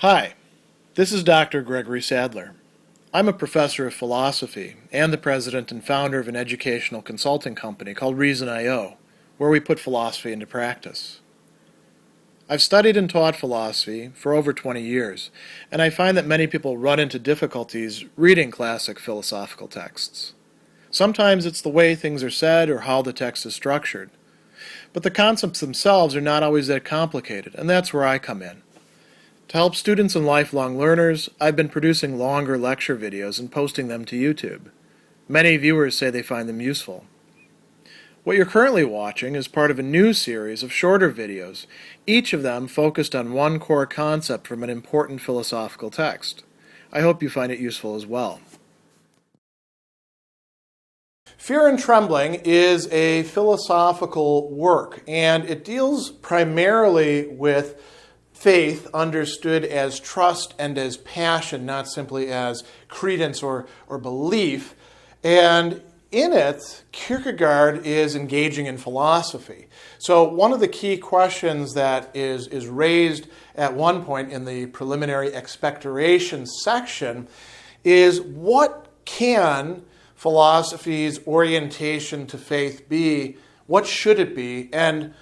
Hi, this is Dr. Gregory Sadler. I'm a professor of philosophy and the president and founder of an educational consulting company called Reason.io, where we put philosophy into practice. I've studied and taught philosophy for over 20 years, and I find that many people run into difficulties reading classic philosophical texts. Sometimes it's the way things are said or how the text is structured. But the concepts themselves are not always that complicated, and that's where I come in. To help students and lifelong learners, I've been producing longer lecture videos and posting them to YouTube. Many viewers say they find them useful. What you're currently watching is part of a new series of shorter videos, each of them focused on one core concept from an important philosophical text. I hope you find it useful as well. Fear and Trembling is a philosophical work, and it deals primarily with faith understood as trust and as passion, not simply as credence or belief. And in it, Kierkegaard is engaging in philosophy. So one of the key questions that is raised at one point in the preliminary expectoration section is, what can philosophy's orientation to faith be? What should it be? And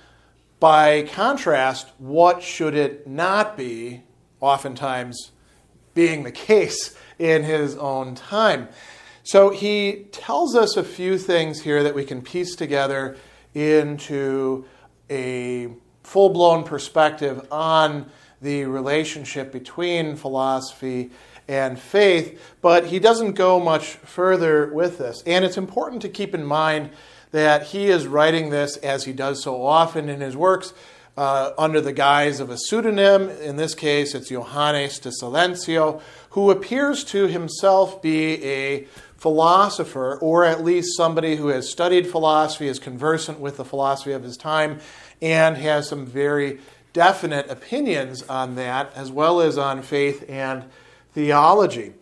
by contrast, what should it not be, oftentimes being the case in his own time? So he tells us a few things here that we can piece together into a full-blown perspective on the relationship between philosophy and faith, but he doesn't go much further with this. And it's important to keep in mind that he is writing this, as he does so often in his works, under the guise of a pseudonym. In this case, it's Johannes de Silencio, who appears to himself be a philosopher, or at least somebody who has studied philosophy, is conversant with the philosophy of his time, and has some very definite opinions on that, as well as on faith and theology.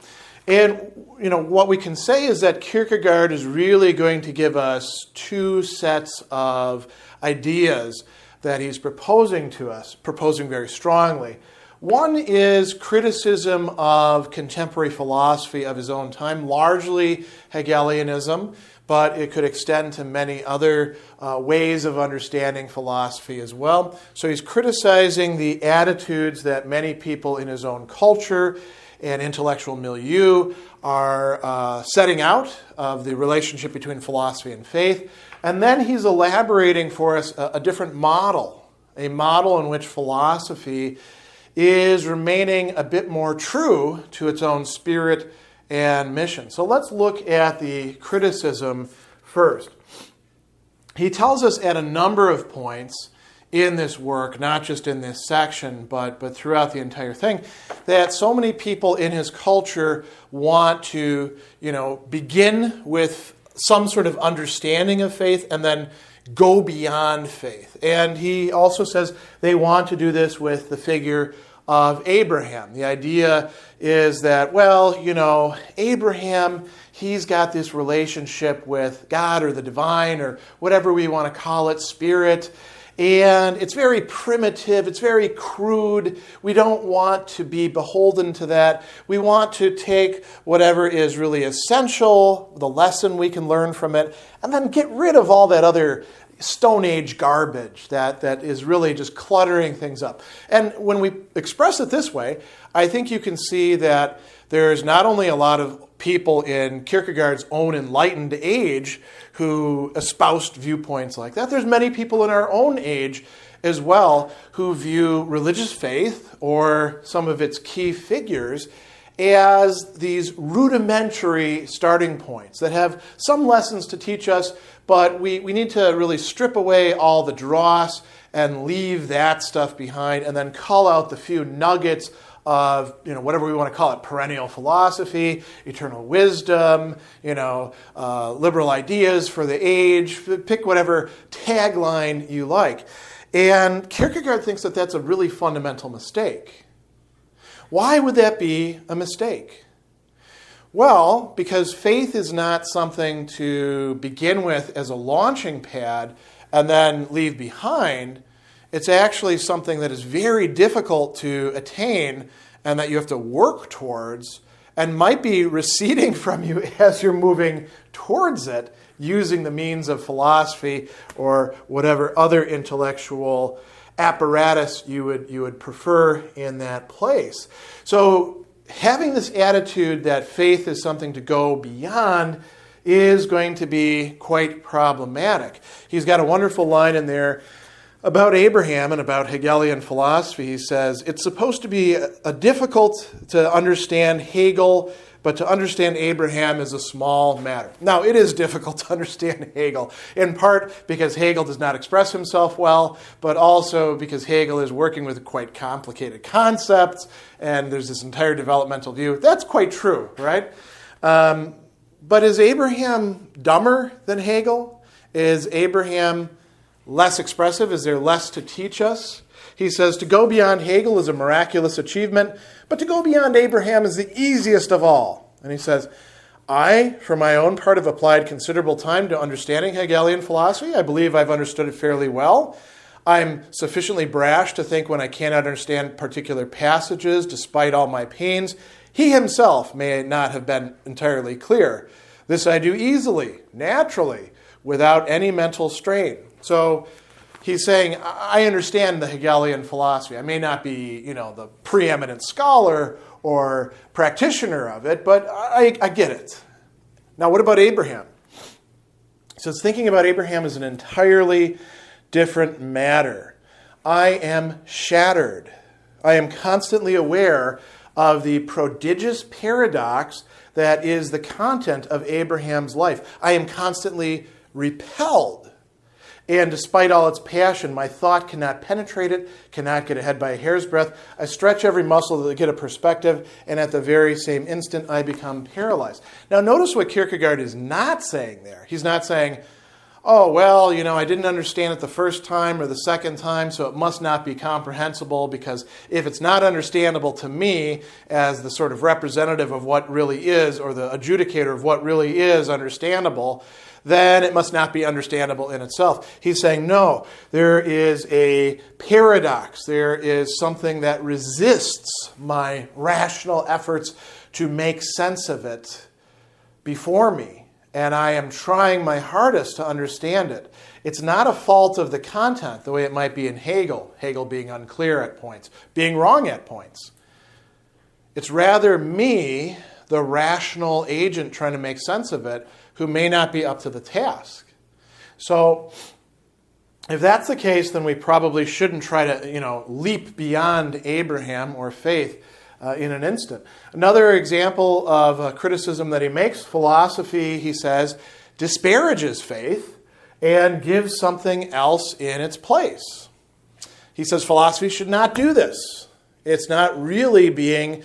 And what we can say is that Kierkegaard is really going to give us two sets of ideas that he's proposing to us, proposing very strongly. One is criticism of contemporary philosophy of his own time, largely Hegelianism, but it could extend to many other ways of understanding philosophy as well. So he's criticizing the attitudes that many people in his own culture and intellectual milieu are setting out of the relationship between philosophy and faith. And then he's elaborating for us a different model, a model in which philosophy is remaining a bit more true to its own spirit and mission. So let's look at the criticism first. He tells us at a number of points in this work, not just in this section, but throughout the entire thing, that so many people in his culture want to, begin with some sort of understanding of faith and then go beyond faith. And he also says they want to do this with the figure of Abraham. The idea is that, Abraham, he's got this relationship with God or the divine or whatever we want to call it, spirit. And it's very primitive, it's very crude. We don't want to be beholden to that. We want to take whatever is really essential, the lesson we can learn from it, and then get rid of all that other Stone Age garbage that is really just cluttering things up. And when we express it this way, I think you can see that there's not only a lot of people in Kierkegaard's own enlightened age who espoused viewpoints like that. There's many people in our own age as well who view religious faith or some of its key figures as these rudimentary starting points that have some lessons to teach us, but we need to really strip away all the dross and leave that stuff behind and then call out the few nuggets of, whatever we want to call it, perennial philosophy, eternal wisdom, liberal ideas for the age, pick whatever tagline you like. And Kierkegaard thinks that that's a really fundamental mistake. Why would that be a mistake? Well, because faith is not something to begin with as a launching pad and then leave behind. It's actually something that is very difficult to attain and that you have to work towards and might be receding from you as you're moving towards it using the means of philosophy or whatever other intellectual apparatus you would prefer in that place. So having this attitude that faith is something to go beyond is going to be quite problematic. He's got a wonderful line in there about Abraham and about Hegelian philosophy. He says, it's supposed to be difficult to understand Hegel, but to understand Abraham is a small matter. Now, it is difficult to understand Hegel, in part because Hegel does not express himself well, but also because Hegel is working with quite complicated concepts, and there's this entire developmental view. That's quite true, right? But is Abraham dumber than Hegel? Is Abraham less expressive? Is there less to teach us? He says, to go beyond Hegel is a miraculous achievement, but to go beyond Abraham is the easiest of all. And he says, I, for my own part, have applied considerable time to understanding Hegelian philosophy. I believe I've understood it fairly well. I'm sufficiently brash to think when I cannot understand particular passages, despite all my pains, he himself may not have been entirely clear. This I do easily, naturally, without any mental strain. So he's saying, I understand the Hegelian philosophy. I may not be, the preeminent scholar or practitioner of it, but I get it. Now, what about Abraham? He says, thinking about Abraham is an entirely different matter. I am shattered. I am constantly aware of the prodigious paradox that is the content of Abraham's life. I am constantly repelled. And despite all its passion, my thought cannot penetrate it, cannot get ahead by a hair's breadth. I stretch every muscle to get a perspective, and at the very same instant, I become paralyzed. Now, notice what Kierkegaard is not saying there. He's not saying, oh, well, I didn't understand it the first time or the second time, so it must not be comprehensible, because if it's not understandable to me as the sort of representative of what really is, or the adjudicator of what really is understandable, then it must not be understandable in itself. He's saying, no, there is a paradox. There is something that resists my rational efforts to make sense of it before me. And I am trying my hardest to understand it. It's not a fault of the content, the way it might be in Hegel being unclear at points, being wrong at points. It's rather me, the rational agent trying to make sense of it, who may not be up to the task. So if that's the case, then we probably shouldn't try to, leap beyond Abraham or faith in an instant. Another example of a criticism that he makes, philosophy, he says, disparages faith and gives something else in its place. He says philosophy should not do this. It's not really being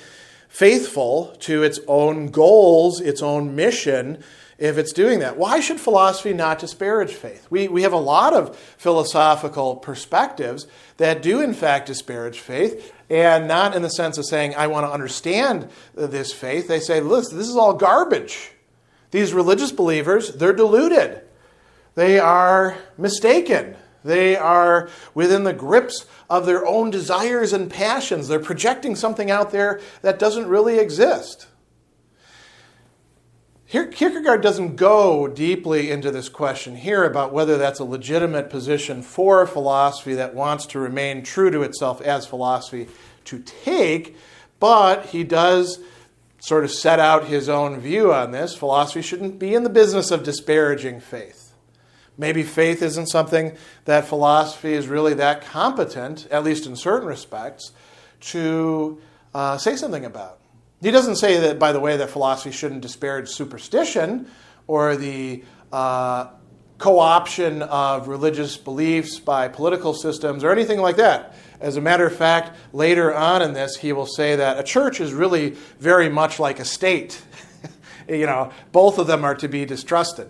faithful to its own goals, its own mission, if it's doing that. Why should philosophy not disparage faith? We have a lot of philosophical perspectives that do in fact disparage faith, and not in the sense of saying, I want to understand this faith. They say, listen, this is all garbage. These religious believers, they're deluded. They are mistaken. They are within the grips of their own desires and passions. They're projecting something out there that doesn't really exist. Here, Kierkegaard doesn't go deeply into this question here about whether that's a legitimate position for philosophy that wants to remain true to itself as philosophy to take, but he does sort of set out his own view on this. Philosophy shouldn't be in the business of disparaging faith. Maybe faith isn't something that philosophy is really that competent, at least in certain respects, to say something about. He doesn't say that, by the way, that philosophy shouldn't disparage superstition or the co-option of religious beliefs by political systems or anything like that. As a matter of fact, later on in this, he will say that a church is really very much like a state. Both of them are to be distrusted.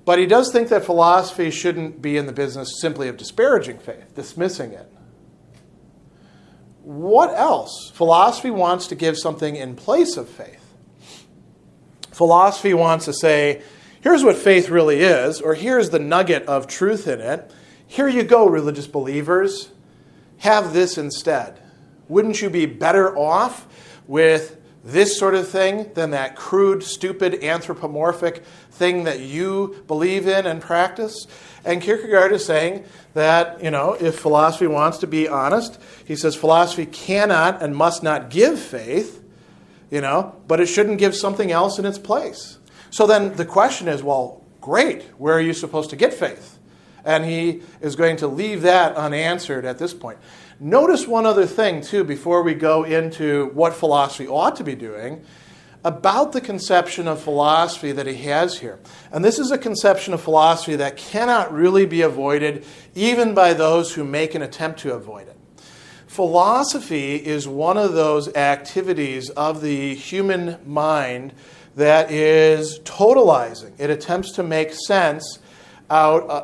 But he does think that philosophy shouldn't be in the business simply of disparaging faith, dismissing it. What else? Philosophy wants to give something in place of faith. Philosophy wants to say, here's what faith really is, or here's the nugget of truth in it. Here you go, religious believers. Have this instead. Wouldn't you be better off with this sort of thing than that crude, stupid, anthropomorphic thing that you believe in and practice? And Kierkegaard is saying that, if philosophy wants to be honest, he says philosophy cannot and must not give faith, but it shouldn't give something else in its place. So then the question is, well, great, where are you supposed to get faith? And he is going to leave that unanswered at this point. Notice one other thing, too, before we go into what philosophy ought to be doing, about the conception of philosophy that he has here. And this is a conception of philosophy that cannot really be avoided, even by those who make an attempt to avoid it. Philosophy is one of those activities of the human mind that is totalizing. It attempts to make sense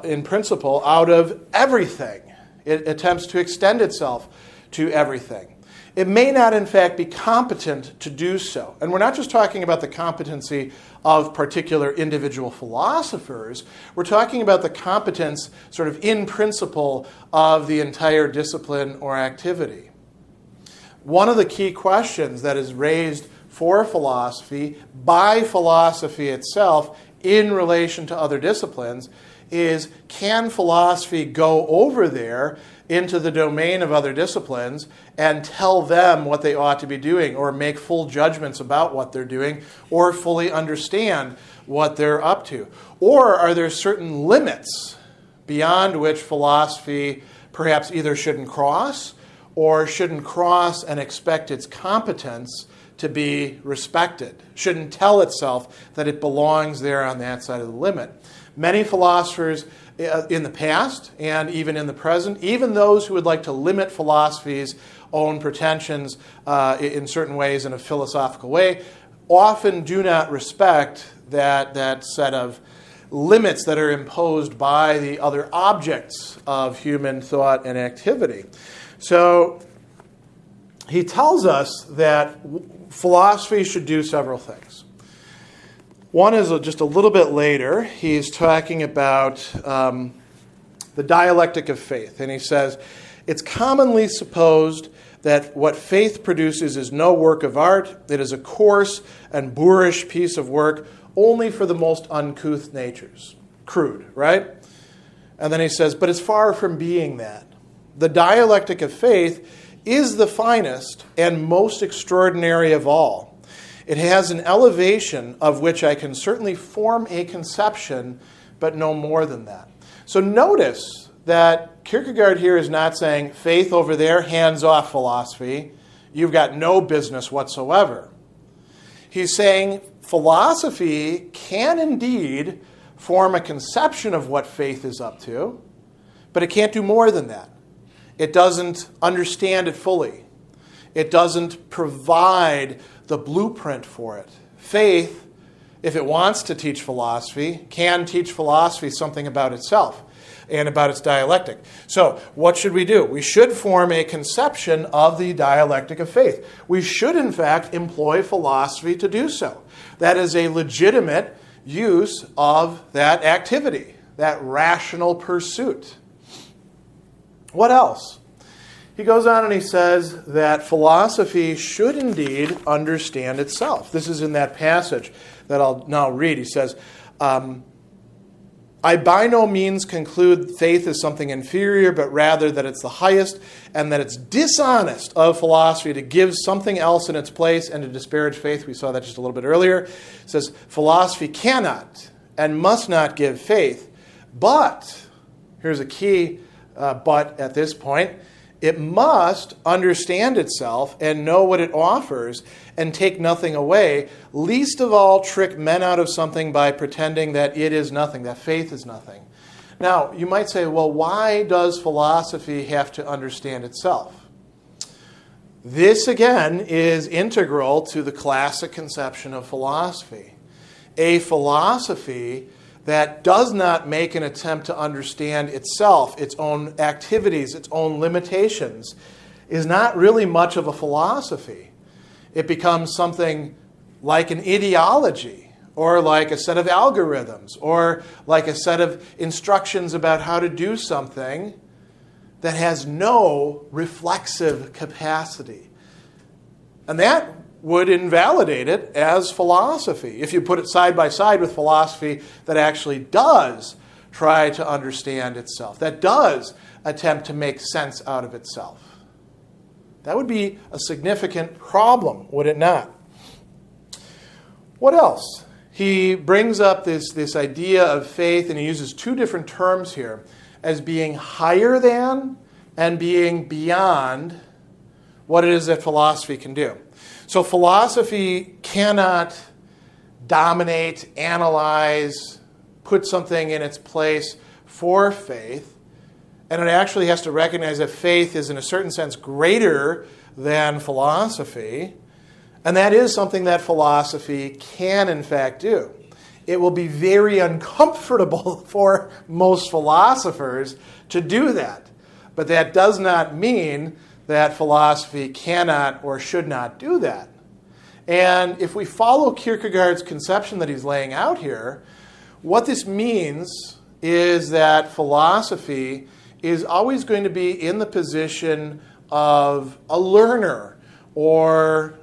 in principle, out of everything. It attempts to extend itself to everything. It may not, in fact, be competent to do so. And we're not just talking about the competency of particular individual philosophers. We're talking about the competence, sort of in principle, of the entire discipline or activity. One of the key questions that is raised for philosophy, by philosophy itself, in relation to other disciplines, is can philosophy go over there into the domain of other disciplines and tell them what they ought to be doing, or make full judgments about what they're doing, or fully understand what they're up to? Or are there certain limits beyond which philosophy perhaps either shouldn't cross, or shouldn't cross and expect its competence to be respected, shouldn't tell itself that it belongs there on that side of the limit? Many philosophers in the past and even in the present, even those who would like to limit philosophy's own pretensions in certain ways in a philosophical way, often do not respect that set of limits that are imposed by the other objects of human thought and activity. So he tells us that philosophy should do several things. One is just a little bit later. He's talking about the dialectic of faith. And he says, it's commonly supposed that what faith produces is no work of art. It is a coarse and boorish piece of work only for the most uncouth natures. Crude, right? And then he says, but it's far from being that. The dialectic of faith is the finest and most extraordinary of all. It has an elevation of which I can certainly form a conception, but no more than that. So notice that Kierkegaard here is not saying, faith over there, hands off philosophy. You've got no business whatsoever. He's saying philosophy can indeed form a conception of what faith is up to, but it can't do more than that. It doesn't understand it fully. It doesn't provide the blueprint for it. Faith, if it wants to teach philosophy, can teach philosophy something about itself and about its dialectic. So what should we do? We should form a conception of the dialectic of faith. We should, in fact, employ philosophy to do so. That is a legitimate use of that activity, that rational pursuit. What else? He goes on and he says that philosophy should indeed understand itself. This is in that passage that I'll now read. He says, I by no means conclude faith is something inferior, but rather that it's the highest, and that it's dishonest of philosophy to give something else in its place and to disparage faith. We saw that just a little bit earlier. It says, philosophy cannot and must not give faith, but, here's a key but at this point, it must understand itself and know what it offers and take nothing away, least of all trick men out of something by pretending that it is nothing, that faith is nothing. Now, you might say, well, why does philosophy have to understand itself? This, again, is integral to the classic conception of philosophy. A philosophy that does not make an attempt to understand itself, its own activities, its own limitations, is not really much of a philosophy. It becomes something like an ideology, or like a set of algorithms, or like a set of instructions about how to do something that has no reflexive capacity. And that would invalidate it as philosophy, if you put it side by side with philosophy that actually does try to understand itself, that does attempt to make sense out of itself. That would be a significant problem, would it not? What else? He brings up this idea of faith, and he uses two different terms here, as being higher than and being beyond what it is that philosophy can do. So philosophy cannot dominate, analyze, put something in its place for faith. And it actually has to recognize that faith is, in a certain sense, greater than philosophy. And that is something that philosophy can, in fact, do. It will be very uncomfortable for most philosophers to do that. But that does not mean that philosophy cannot or should not do that. And if we follow Kierkegaard's conception that he's laying out here, what this means is that philosophy is always going to be in the position of a learner, or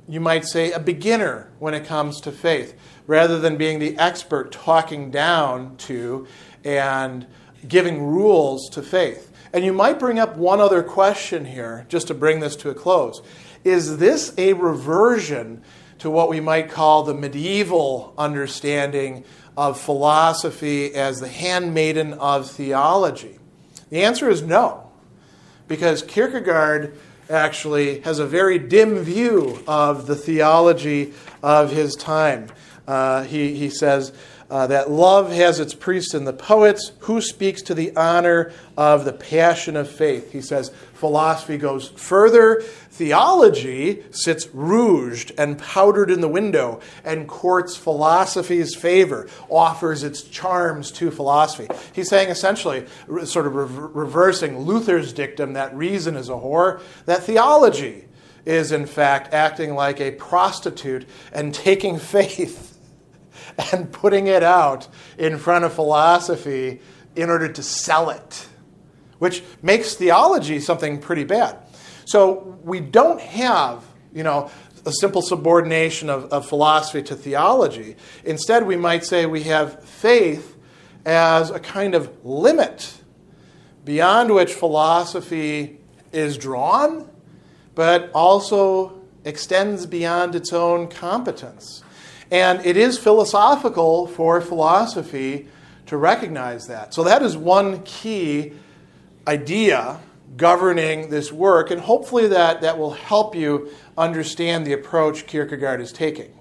you might say a beginner when it comes to faith, rather than being the expert talking down to and giving rules to faith. And you might bring up one other question here, just to bring this to a close. Is this a reversion to what we might call the medieval understanding of philosophy as the handmaiden of theology? The answer is no, because Kierkegaard actually has a very dim view of the theology of his time. He says that love has its priest in the poets, who speaks to the honor of the passion of faith. He says philosophy goes further. Theology sits rouged and powdered in the window and courts philosophy's favor, offers its charms to philosophy. He's saying essentially, sort of reversing Luther's dictum that reason is a whore, that theology is in fact acting like a prostitute and taking faith and putting it out in front of philosophy in order to sell it, which makes theology something pretty bad. So we don't have, a simple subordination of philosophy to theology. Instead, we might say we have faith as a kind of limit beyond which philosophy is drawn, but also extends beyond its own competence. And it is philosophical for philosophy to recognize that. So that is one key idea governing this work, and hopefully that will help you understand the approach Kierkegaard is taking.